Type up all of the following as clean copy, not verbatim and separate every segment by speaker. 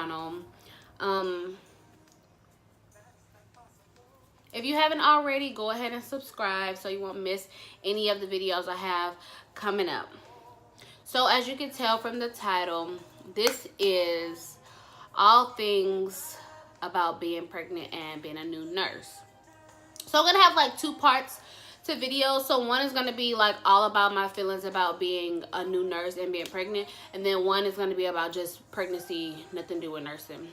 Speaker 1: channel. If you haven't already, go ahead and subscribe so you won't miss any of the videos I have coming up. So as you can tell from the title, this is all things about being pregnant and being a new nurse. So I'm gonna have like 2 parts to videos. So one is gonna be like all about my feelings about being a new nurse and being pregnant, and then one is gonna be about just pregnancy, nothing to do with nursing.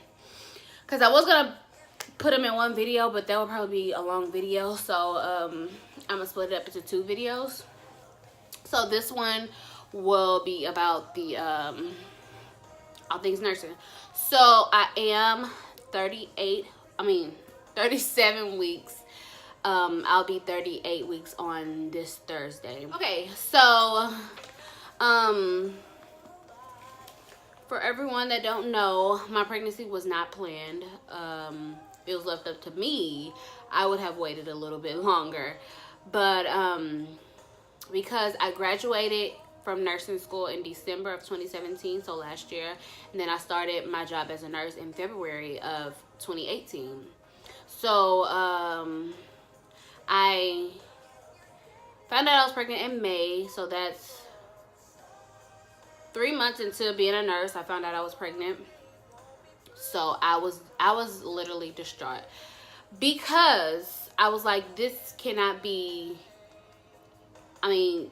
Speaker 1: Because I was gonna put them in one video, but that would probably be a long video, so I'm gonna split it up into 2 videos. So this one will be about the all things nursing. So I am 37 weeks. I'll be 38 weeks on this Thursday. Okay, so for everyone that don't know, my pregnancy was not planned. If it was left up to me, I would have waited a little bit longer. But because I graduated from nursing school in December of 2017, so last year, and then I started my job as a nurse in February of 2018. So I found out I was pregnant in May, so that's 3 months into being a nurse. I found out I was pregnant. So I was literally distraught, because I was like, this cannot be, I mean,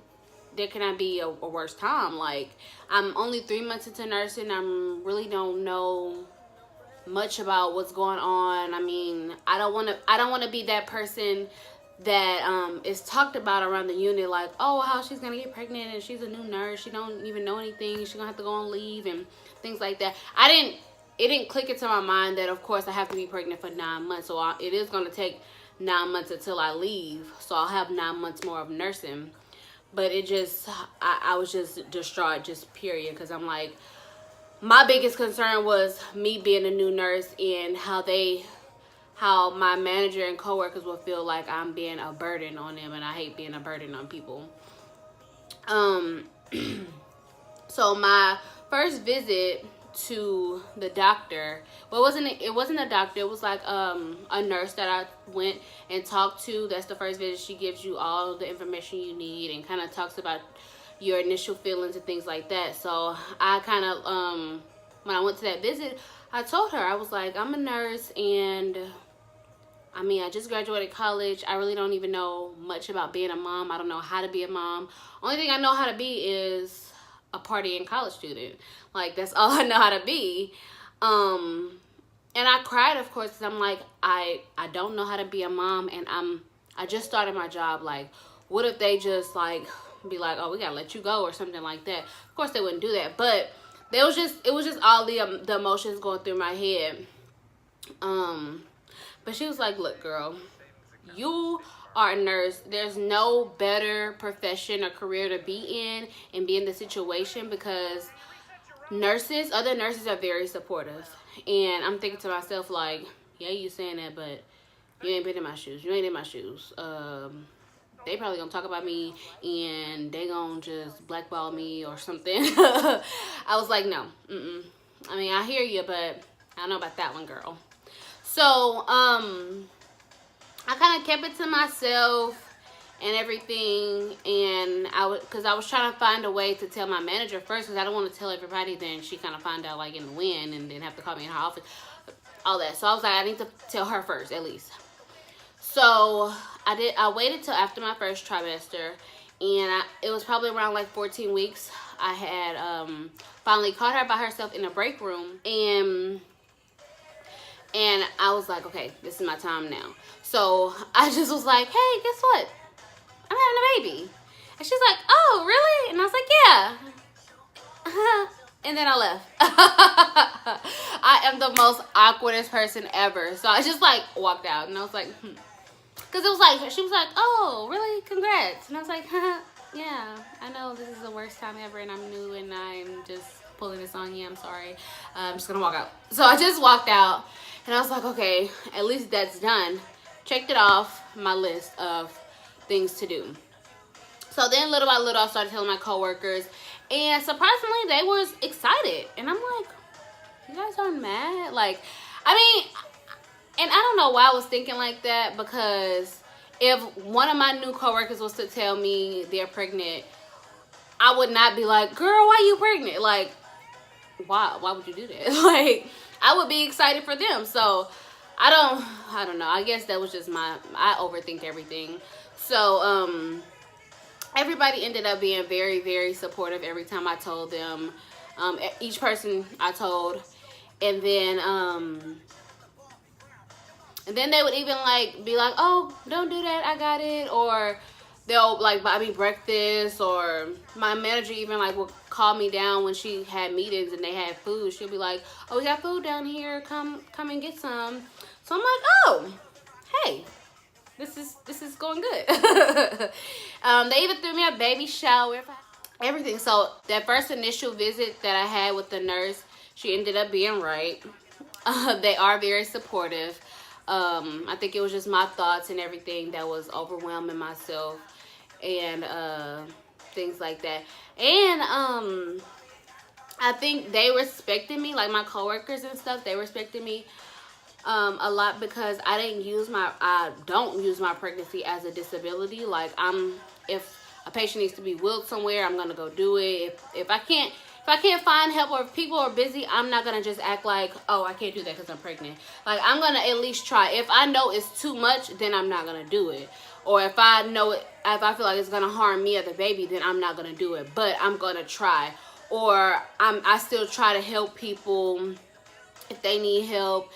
Speaker 1: there cannot be a worse time. Like, I'm only 3 months into nursing. I really don't know much about what's going on. I mean, I don't want to be that person that is talked about around the unit, like, oh, how she's gonna get pregnant and she's a new nurse, she don't even know anything, she's gonna have to go on leave and things like that. It didn't click into my mind that of course I have to be pregnant for 9 months, so it is gonna take 9 months until I leave, so I'll have 9 months more of nursing. But it just, I was just distraught, just period, because I'm like, my biggest concern was me being a new nurse and how my manager and coworkers will feel like I'm being a burden on them, and I hate being a burden on people. So my first visit to the doctor, well, it wasn't a doctor, it was like a nurse that I went and talked to. That's the first visit. She gives you all the information you need and kind of talks about your initial feelings and things like that. So I kind of when I went to that visit, I told her, I was like, I'm a nurse, and I mean, I just graduated college. I really don't even know much about being a mom. I don't know how to be a mom. Only thing I know how to be is a partying college student. Like, that's all I know how to be. And I cried, of course, because I'm like, I don't know how to be a mom, and I just started my job. Like, what if they just like be like, oh, we gotta let you go or something like that? Of course they wouldn't do that, but it was just all the emotions going through my head. But she was like, look, girl, you are a nurse. There's no better profession or career to be in be in the situation, because other nurses are very supportive. And I'm thinking to myself, like, yeah, you saying that, but you ain't been in my shoes. You ain't in my shoes. They probably gonna talk about me and they gonna just blackball me or something. I was like, no. I mean, I hear you, but I don't know about that one, girl. So, I kind of kept it to myself and everything, and because I was trying to find a way to tell my manager first, because I don't want to tell everybody, then she kind of find out like in the wind and then have to call me in her office, all that. So I was like, I need to tell her first, at least. So I waited till after my first trimester, and it was probably around like 14 weeks. I had finally caught her by herself in the break room, and I was like, okay, this is my time now. So I just was like, hey, guess what? I'm having a baby. And she's like, oh, really? And I was like, yeah. And then I left. I am the most awkwardest person ever. So I just like walked out, and I was like, Because it was like, she was like, oh, really? Congrats. And I was like, yeah, I know this is the worst time ever, and I'm new, and I'm just pulling this on you. I'm sorry. I'm just going to walk out. So I just walked out, and I was like, okay, at least that's done. Checked it off my list of things to do. So then little by little, I started telling my coworkers, and surprisingly, they was excited. And I'm like, you you guys aren't mad? Like, I mean, and I don't know why I was thinking like that, because if one of my new coworkers was to tell me they're pregnant, I would not be like, girl, why you pregnant? Like, why would you do that? Like, I would be excited for them. So I don't know. I guess that was just I overthink everything. So everybody ended up being very, very supportive every time I told them. Each person I told. And then they would even like be like, oh, don't do that, I got it. Or they'll like buy me breakfast, or my manager even like would call me down when she had meetings and they had food. She'll be like, oh, we got food down here, come and get some. So I'm like, oh, hey, this is going good. They even threw me a baby shower, everything. So that first initial visit that I had with the nurse, she ended up being right. They are very supportive. I think it was just my thoughts and everything that was overwhelming myself, and things like that. And I think they respected me, like my coworkers and stuff. They respected me a lot, because I don't use my pregnancy as a disability. Like, if a patient needs to be wheeled somewhere, I'm gonna go do it. If I can't find help, or if people are busy, I'm not gonna just act like, oh, I can't do that because I'm pregnant. Like, I'm gonna at least try. If I know it's too much, then I'm not gonna do it. Or if I feel like it's gonna harm me or the baby, then I'm not gonna do it. But I'm gonna try. Or I still try to help people if they need help.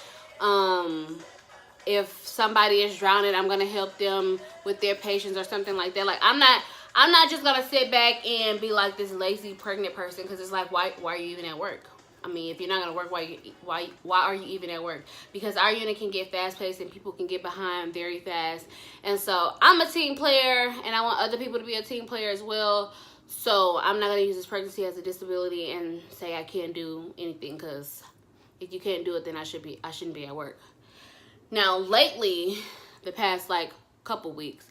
Speaker 1: If somebody is drowning, I'm gonna help them with their patients or something like that. Like, I'm not just gonna sit back and be like this lazy pregnant person, because it's like, why are you even at work? I mean, if you're not gonna work, why are you even at work? Because our unit can get fast paced and people can get behind very fast. And so I'm a team player, and I want other people to be a team player as well. So I'm not gonna use this pregnancy as a disability and say I can't do anything, because if you can't do it, then I shouldn't be at work. Now, lately, the past like couple weeks,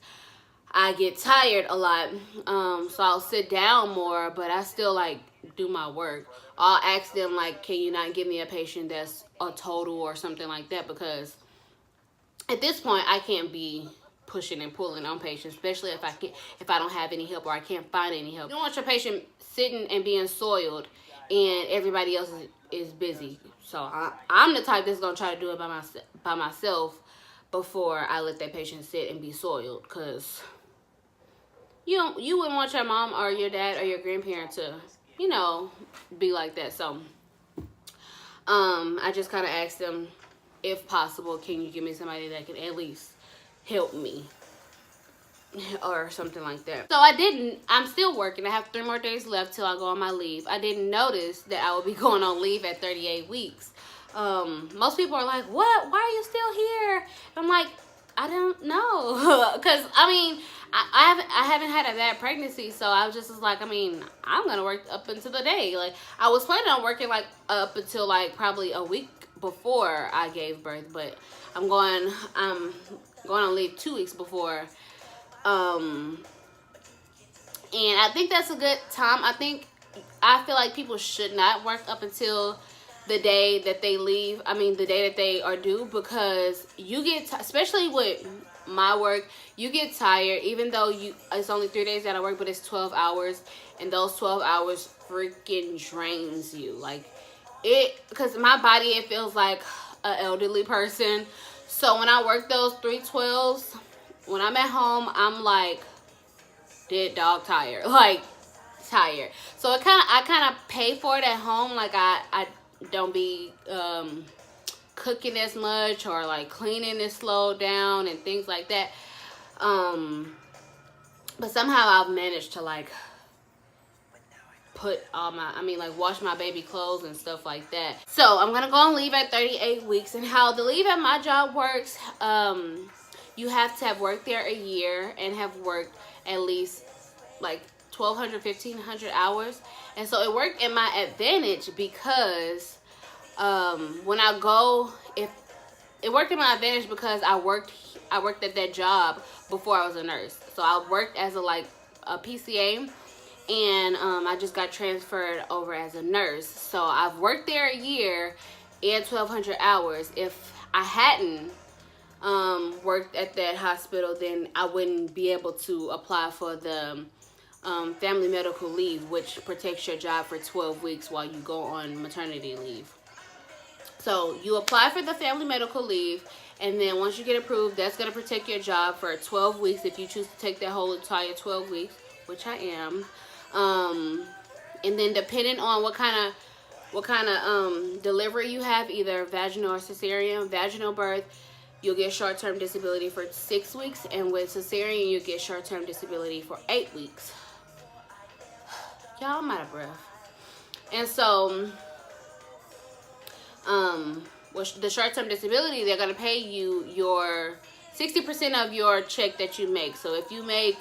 Speaker 1: I get tired a lot, so I'll sit down more, but I still like do my work. I'll ask them like, can you not give me a patient that's a total or something like that, because at this point I can't be pushing and pulling on patients, especially if I don't have any help or I can't find any help. You don't want your patient sitting and being soiled and everybody else is busy. So I'm the type that's gonna try to do it by myself before I let that patient sit and be soiled, because you wouldn't want your mom or your dad or your grandparent to, be like that. So I just kind of asked them, if possible, can you give me somebody that can at least help me or something like that. So I'm still working. I have 3 more days left till I go on my leave. I didn't notice that I would be going on leave at 38 weeks. Most people are like, what? Why are you still here? I'm like, I don't know. Because, I mean, I haven't had a bad pregnancy, so I was just like, I mean, I'm going to work up until the day. Like, I was planning on working, like, up until, like, probably a week before I gave birth, but I'm going on leave 2 weeks before. And I think that's a good time. I feel like people should not work up until the day that they leave. I mean, the day that they are due, because you get, especially with my work, you get tired, even though it's only 3 days that I work, but it's 12 hours, and those 12 hours freaking drains you. Like, because my body, it feels like an elderly person. So when I work those 312s, when I'm at home, I'm like dead dog tired, like tired. So I kind of pay for it at home. Like, I don't be cooking as much, or like cleaning is slowed down and things like that. But somehow I've managed to like put all wash my baby clothes and stuff like that. So I'm gonna go on leave at 38 weeks. And how the leave at my job works, you have to have worked there a year and have worked at least like 1,200, 1,500 hours. And so it worked in my advantage, because when I go, it worked in my advantage because I worked at that job before I was a nurse. So I worked as a PCA, and I just got transferred over as a nurse. So I've worked there a year, and 1,200 hours. If I hadn't worked at that hospital, then I wouldn't be able to apply for the family medical leave, which protects your job for 12 weeks while you go on maternity leave. So you apply for the family medical leave, and then once you get approved, that's going to protect your job for 12 weeks if you choose to take that whole entire 12 weeks, which I am. And then depending on what kind of delivery you have, either vaginal or cesarean. Vaginal birth, you'll get short-term disability for 6 weeks, and with cesarean, you get short-term disability for 8 weeks. Y'all, I'm out of breath. And so, with the short-term disability, they're gonna pay you your 60% of your check that you make. So if you make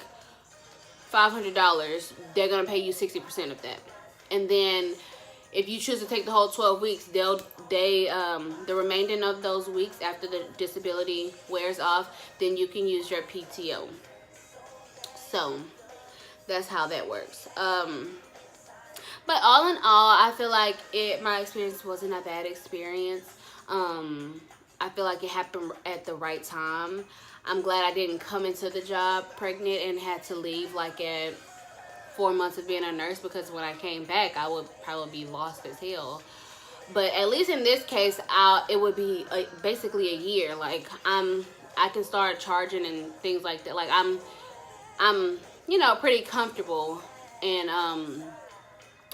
Speaker 1: $500, they're gonna pay you 60% of that. And then if you choose to take the whole 12 weeks, the remaining of those weeks after the disability wears off, then you can use your PTO. So that's how that works. But all in all, I feel like my experience wasn't a bad experience. I feel like it happened at the right time. I'm glad I didn't come into the job pregnant and had to leave like at 4 months of being a nurse, because when I came back, I would probably be lost as hell. But at least in this case, it would be basically a year. Like I can start charging and things like that. Like I'm pretty comfortable in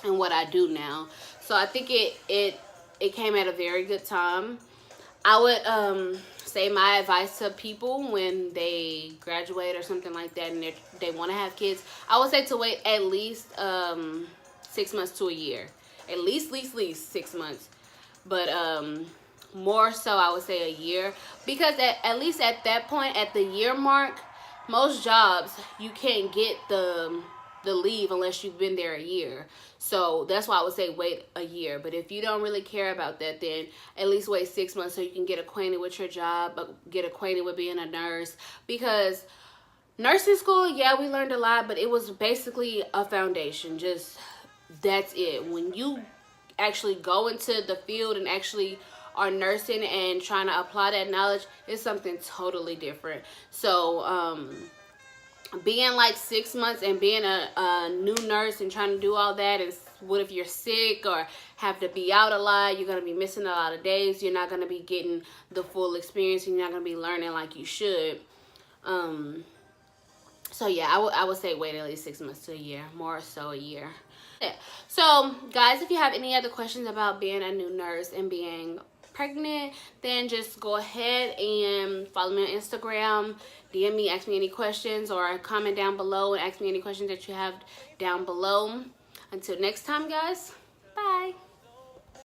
Speaker 1: what I do now. So I think it came at a very good time. I would say my advice to people when they graduate or something like that and they want to have kids, I would say to wait at least 6 months to a year. At least 6 months. But more so, I would say a year. Because at least at that point, at the year mark, most jobs, you can't get the leave unless you've been there a year. So that's why I would say wait a year. But if you don't really care about that, then at least wait 6 months so you can get acquainted with your job, get acquainted with being a nurse. Because nursing school, yeah, we learned a lot, but it was basically a foundation. Just that's it. When you actually go into the field and actually are nursing and trying to apply that knowledge, it's something totally different. So being like 6 months and being a new nurse and trying to do all that, is what if you're sick or have to be out a lot, you're going to be missing a lot of days, you're not going to be getting the full experience, and you're not going to be learning like you should. So yeah, I would say wait at least 6 months to a year, more so a year. So guys, if you have any other questions about being a new nurse and being pregnant, then just go ahead and follow me on Instagram, DM me, ask me any questions, or comment down below and ask me any questions that you have down below. Until next time, guys, bye.